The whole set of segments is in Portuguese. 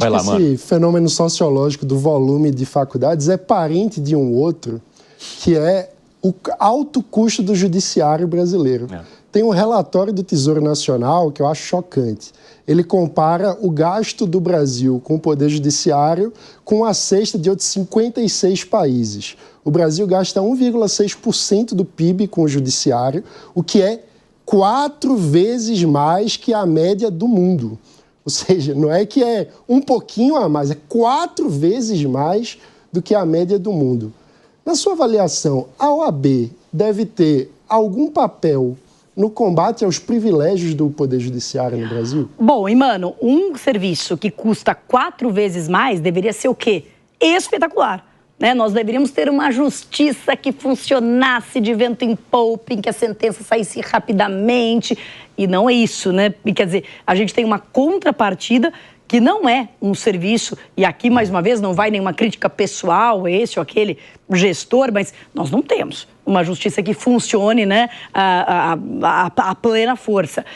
Vai lá, mano. Esse fenômeno sociológico do volume de faculdades é parente de um outro, que é o alto custo do judiciário brasileiro. Tem um relatório do Tesouro Nacional que eu acho chocante. Ele compara o gasto do Brasil com o Poder Judiciário com a cesta de outros 56 países. O Brasil gasta 1,6% do PIB com o Judiciário, o que é 4 vezes mais que a média do mundo. Ou seja, não é que é um pouquinho a mais, é 4 vezes mais do que a média do mundo. Na sua avaliação, a OAB deve ter algum papel no combate aos privilégios do Poder Judiciário no Brasil? Bom, e mano, um serviço que custa 4 vezes mais deveria ser o quê? Espetacular. Né? Nós deveríamos ter uma justiça que funcionasse de vento em polpa, em que a sentença saísse rapidamente. E não é isso, né? Quer dizer, a gente tem uma contrapartida que não é um serviço, e aqui, mais uma vez, não vai nenhuma crítica pessoal, esse ou aquele gestor, mas nós não temos uma justiça que funcione, né, a plena força.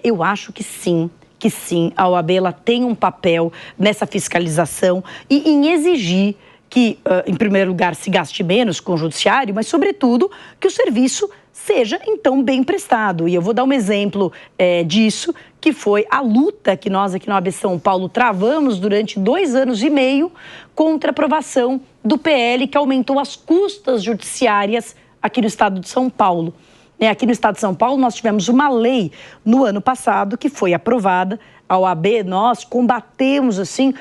Eu acho que sim, a OAB ela tem um papel nessa fiscalização e em exigir que, em primeiro lugar, se gaste menos com o judiciário, mas, sobretudo, que o serviço seja, então, bem prestado. E eu vou dar um exemplo disso, que foi a luta que nós aqui na OAB São Paulo travamos durante 2 anos e meio contra a aprovação do PL que aumentou as custas judiciárias aqui no estado de São Paulo. Aqui no estado de São Paulo, nós tivemos uma lei no ano passado que foi aprovada. A OAB, nós combatemos, assim,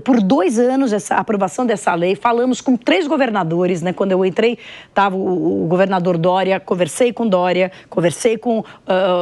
por 2 anos essa aprovação dessa lei. Falamos com 3 governadores, né? Quando eu entrei, estava o governador Dória, conversei com Dória, conversei com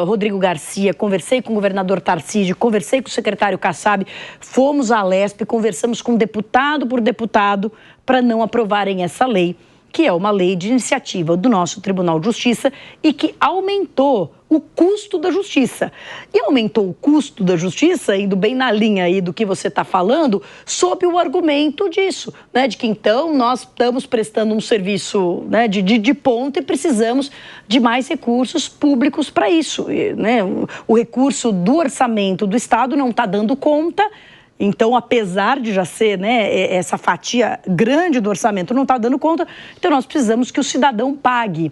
Rodrigo Garcia, conversei com o governador Tarcísio, conversei com o secretário Kassab, fomos à Lesp, conversamos com deputado por deputado para não aprovarem essa lei, que é uma lei de iniciativa do nosso Tribunal de Justiça e que aumentou o custo da justiça. E aumentou o custo da justiça, indo bem na linha aí do que você está falando, sob o argumento disso, né? De que então nós estamos prestando um serviço, né, de ponta e precisamos de mais recursos públicos para isso, né? O recurso do orçamento do Estado não está dando conta. Então, apesar de já ser, né, essa fatia grande do orçamento não está dando conta, então nós precisamos que o cidadão pague.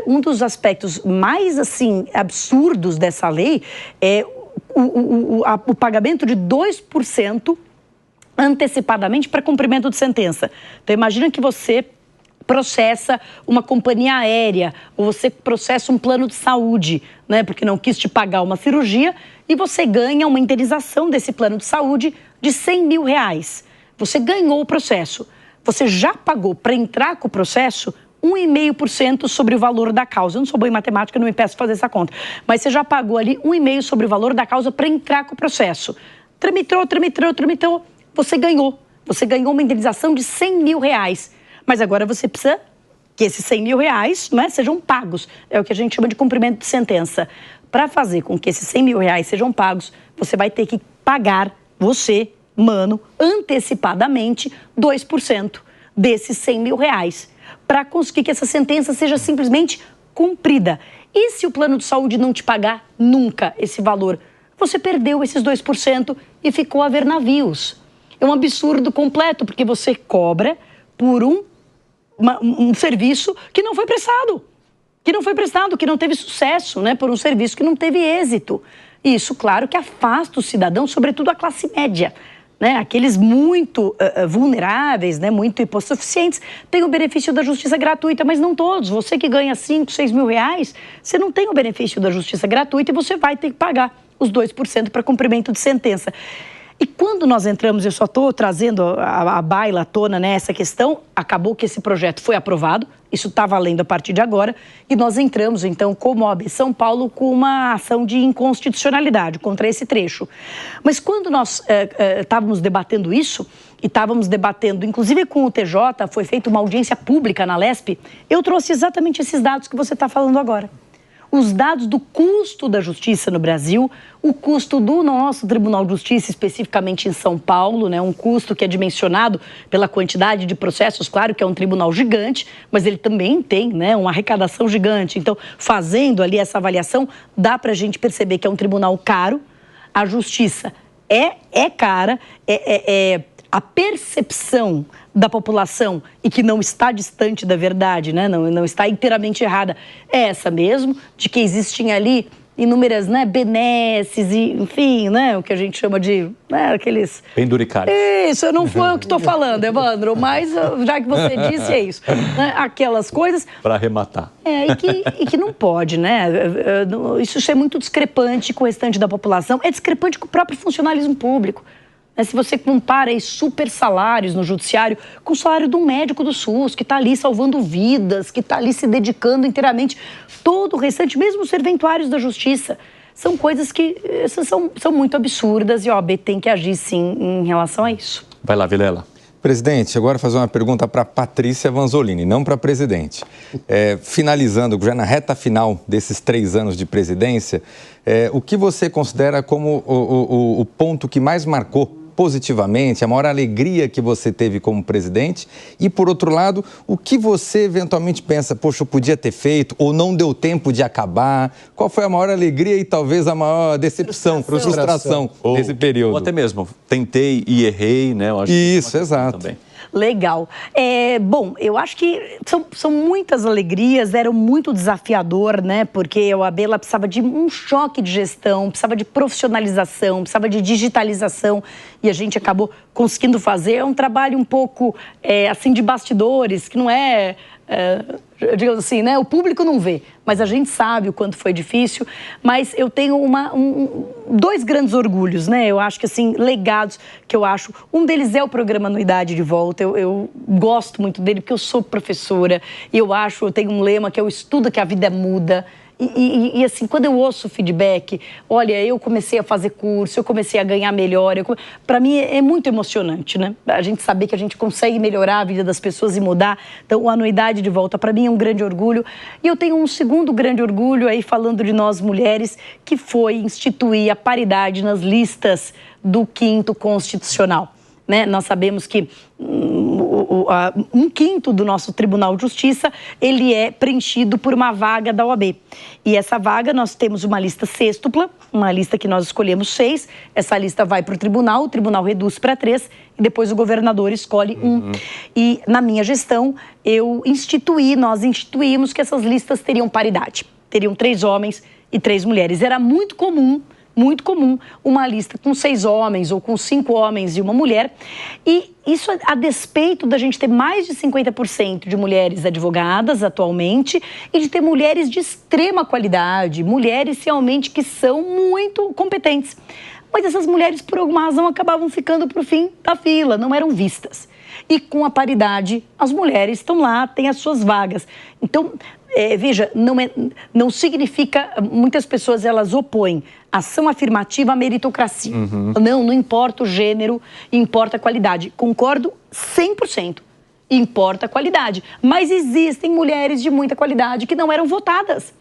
Um dos aspectos mais, assim, absurdos dessa lei é o pagamento de 2% antecipadamente para cumprimento de sentença. Então, imagina que você processa uma companhia aérea ou você processa um plano de saúde, né, porque não quis te pagar uma cirurgia e você ganha uma indenização desse plano de saúde de R$100 mil. Você ganhou o processo. Você já pagou para entrar com o processo 1,5% sobre o valor da causa. Eu não sou boa em matemática, não me peço fazer essa conta. Mas você já pagou ali 1,5% sobre o valor da causa para entrar com o processo. Tramitou. Você ganhou. Você ganhou uma indenização de R$100 mil. Mas agora você precisa que esses R$100 mil, né, sejam pagos. É o que a gente chama de cumprimento de sentença. Para fazer com que esses R$100 mil sejam pagos, você vai ter que pagar, você, mano, antecipadamente 2% desses R$100 mil para conseguir que essa sentença seja simplesmente cumprida. E se o plano de saúde não te pagar nunca esse valor? Você perdeu esses 2% e ficou a ver navios. É um absurdo completo, porque você cobra por um serviço que não foi prestado. Que não teve sucesso, né, por um serviço que não teve êxito. E isso, claro, que afasta o cidadão, sobretudo a classe média, né, aqueles muito vulneráveis, né, muito hipossuficientes, têm o benefício da justiça gratuita, mas não todos. Você que ganha 5, 6 mil reais, você não tem o benefício da justiça gratuita e você vai ter que pagar os 2% para cumprimento de sentença. E quando nós entramos, eu só estou trazendo a baila à tona nessa questão, acabou que esse projeto foi aprovado, isso está valendo a partir de agora, e nós entramos, então, como OAB São Paulo, com uma ação de inconstitucionalidade contra esse trecho. Mas quando nós estávamos debatendo isso, e estávamos debatendo, inclusive com o TJ, foi feita uma audiência pública na Lesp, eu trouxe exatamente esses dados que você está falando agora. Os dados do custo da justiça no Brasil, o custo do nosso Tribunal de Justiça, especificamente em São Paulo, né, um custo que é dimensionado pela quantidade de processos, claro que é um tribunal gigante, mas ele também tem, né, uma arrecadação gigante. Então, fazendo ali essa avaliação, dá para a gente perceber que é um tribunal caro, a justiça cara, a percepção da população e que não está distante da verdade, né? Não está inteiramente errada, é essa mesmo, de que existem ali inúmeras, né, benesses e, enfim, né, o que a gente chama de, né, aqueles... Penduricários. Isso, eu não foi o que estou falando, Evandro, mas já que você disse, é isso. Né, aquelas coisas... Para arrematar. E que não pode, né? Isso é muito discrepante com o restante da população, é discrepante com o próprio funcionalismo público. Se você compara aí super salários no judiciário com o salário de um médico do SUS, que está ali salvando vidas, que está ali se dedicando inteiramente, todo o restante, mesmo os serventuários da justiça, são coisas que são muito absurdas e a OAB tem que agir, sim, em relação a isso. Vai lá, Vilela. Presidente, agora fazer uma pergunta para Patrícia Vanzolini, não para a presidente. Finalizando, já na reta final desses 3 anos de presidência, o que você considera como o ponto que mais marcou positivamente, a maior alegria que você teve como presidente? E, por outro lado, o que você eventualmente pensa, poxa, eu podia ter feito ou não deu tempo de acabar? Qual foi a maior alegria e talvez a maior decepção, frustração desse período? Ou até mesmo, tentei e errei, né? Eu acho isso, exato. Também. Legal. Bom, eu acho que são muitas alegrias, era muito desafiador, né? Porque a OAB precisava de um choque de gestão, precisava de profissionalização, precisava de digitalização e a gente acabou conseguindo fazer. É um trabalho um pouco, assim, de bastidores, que não digamos assim, né? O público não vê, mas a gente sabe o quanto foi difícil. Mas eu tenho 2 grandes orgulhos, né? Eu acho que, assim, legados que eu acho. Um deles é o programa Anuidade de Volta. Eu gosto muito dele porque eu sou professora e eu tenho um lema que é o estudo que a vida muda. E assim, quando eu ouço o feedback, olha, eu comecei a fazer curso, eu comecei a ganhar melhor, para mim é muito emocionante, né? A gente saber que a gente consegue melhorar a vida das pessoas e mudar. Então, a Anuidade de Volta, para mim, é um grande orgulho. E eu tenho um segundo grande orgulho, aí falando de nós mulheres, que foi instituir a paridade nas listas do 5º Constitucional. Né? Nós sabemos que 1/5 do nosso Tribunal de Justiça, ele é preenchido por uma vaga da OAB. E essa vaga, nós temos uma lista sêxtupla, uma lista que nós escolhemos 6, essa lista vai para o tribunal reduz para 3 e depois o governador escolhe 1. E na minha gestão, nós instituímos que essas listas teriam paridade. Teriam 3 homens e 3 mulheres. Era muito comum uma lista com 6 homens ou com 5 homens e uma mulher. E isso a despeito da gente ter mais de 50% de mulheres advogadas atualmente e de ter mulheres de extrema qualidade, mulheres realmente que são muito competentes. Mas essas mulheres, por alguma razão, acabavam ficando para o fim da fila, não eram vistas. E com a paridade, as mulheres estão lá, têm as suas vagas. Então, veja, não significa... Muitas pessoas, elas opõem ação afirmativa à meritocracia. Não importa o gênero, importa a qualidade. Concordo 100%. Importa a qualidade. Mas existem mulheres de muita qualidade que não eram votadas.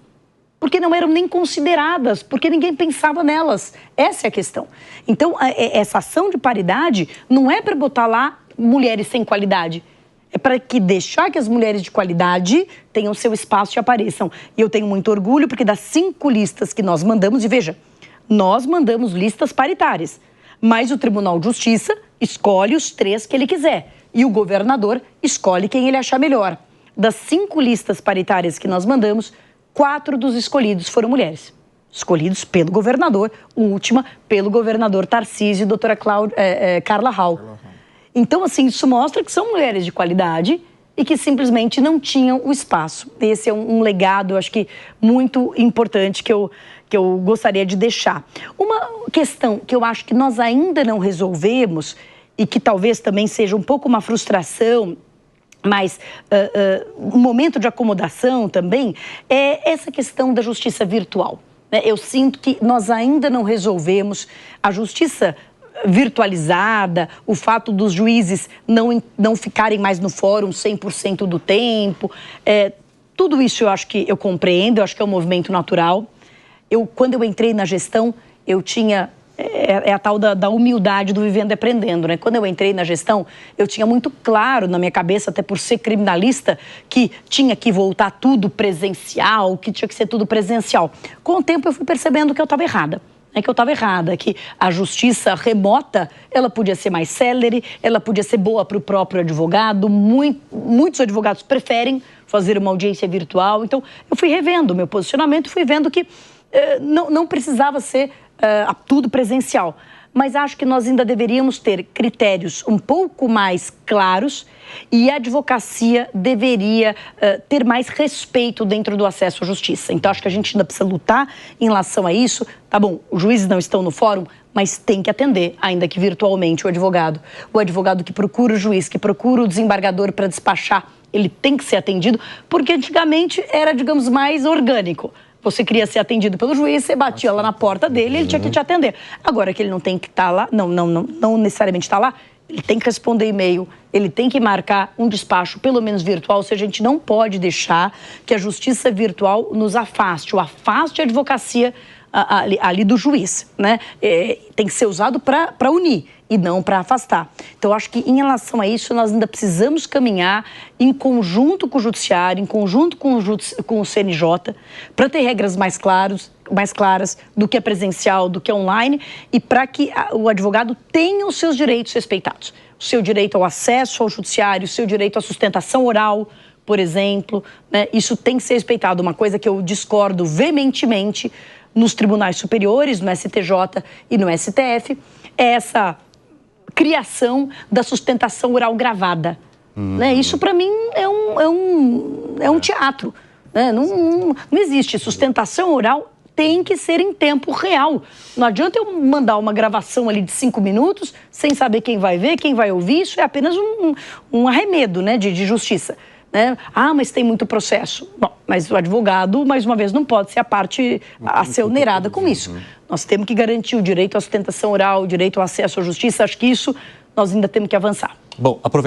Porque não eram nem consideradas, porque ninguém pensava nelas. Essa é a questão. Então, essa ação de paridade não é para botar lá mulheres sem qualidade. É para deixar que as mulheres de qualidade tenham seu espaço e apareçam. E eu tenho muito orgulho, porque das 5 listas que nós mandamos, e veja, nós mandamos listas paritárias, mas o Tribunal de Justiça escolhe os 3 que ele quiser. E o governador escolhe quem ele achar melhor. Das 5 listas paritárias que nós mandamos, 4 dos escolhidos foram mulheres. Escolhidos pelo governador, a última pelo governador Tarcísio e doutora Carla Hall. Então, assim, isso mostra que são mulheres de qualidade e que simplesmente não tinham o espaço. Esse é um legado, eu acho que muito importante que eu gostaria de deixar. Uma questão que eu acho que nós ainda não resolvemos e que talvez também seja um pouco uma frustração, mas um momento de acomodação também, é essa questão da justiça virtual. Eu sinto que nós ainda não resolvemos a justiça virtualizada, o fato dos juízes não ficarem mais no fórum 100% do tempo. Tudo isso eu acho que eu compreendo, eu acho que é um movimento natural. Quando eu entrei na gestão, eu tinha... É a tal da humildade do vivendo e aprendendo, né? Quando eu entrei na gestão, eu tinha muito claro na minha cabeça, até por ser criminalista, que tinha que voltar tudo presencial, que tinha que ser tudo presencial. Com o tempo eu fui percebendo que eu estava errada. que eu estava errada, que a justiça remota, ela podia ser mais célere, ela podia ser boa para o próprio advogado, muitos advogados preferem fazer uma audiência virtual, então eu fui revendo o meu posicionamento, fui vendo que não precisava ser tudo presencial, mas acho que nós ainda deveríamos ter critérios um pouco mais claros e a advocacia deveria ter mais respeito dentro do acesso à justiça. Então, acho que a gente ainda precisa lutar em relação a isso. Tá bom, os juízes não estão no fórum, mas tem que atender, ainda que virtualmente, o advogado. O advogado que procura o juiz, que procura o desembargador para despachar, ele tem que ser atendido, porque antigamente era, digamos, mais orgânico. Você queria ser atendido pelo juiz, você batia lá na porta dele, ele tinha que te atender. Agora que ele não tem que estar lá, não necessariamente está lá, ele tem que responder e-mail, ele tem que marcar um despacho, pelo menos virtual, ou seja, a gente não pode deixar que a justiça virtual nos afaste, ou afaste a advocacia ali do juiz, né? Tem que ser usado para unir e não para afastar. Então, acho que em relação a isso, nós ainda precisamos caminhar em conjunto com o judiciário, em conjunto com o CNJ, para ter regras mais claras do que é presencial, do que é online, e para que o advogado tenha os seus direitos respeitados. O seu direito ao acesso ao judiciário, o seu direito à sustentação oral, por exemplo, né? Isso tem que ser respeitado. Uma coisa que eu discordo veementemente nos tribunais superiores, no STJ e no STF, é essa criação da sustentação oral gravada. Né? Isso, para mim, é um teatro. Né? Não existe. Sustentação oral tem que ser em tempo real. Não adianta eu mandar uma gravação ali de 5 minutos sem saber quem vai ver, quem vai ouvir. Isso é apenas um arremedo, né, de justiça. Né? Mas tem muito processo. Bom, mas o advogado, mais uma vez, não pode ser a parte a ser onerada com isso. Nós temos que garantir o direito à sustentação oral, o direito ao acesso à justiça. Acho que isso nós ainda temos que avançar. Bom,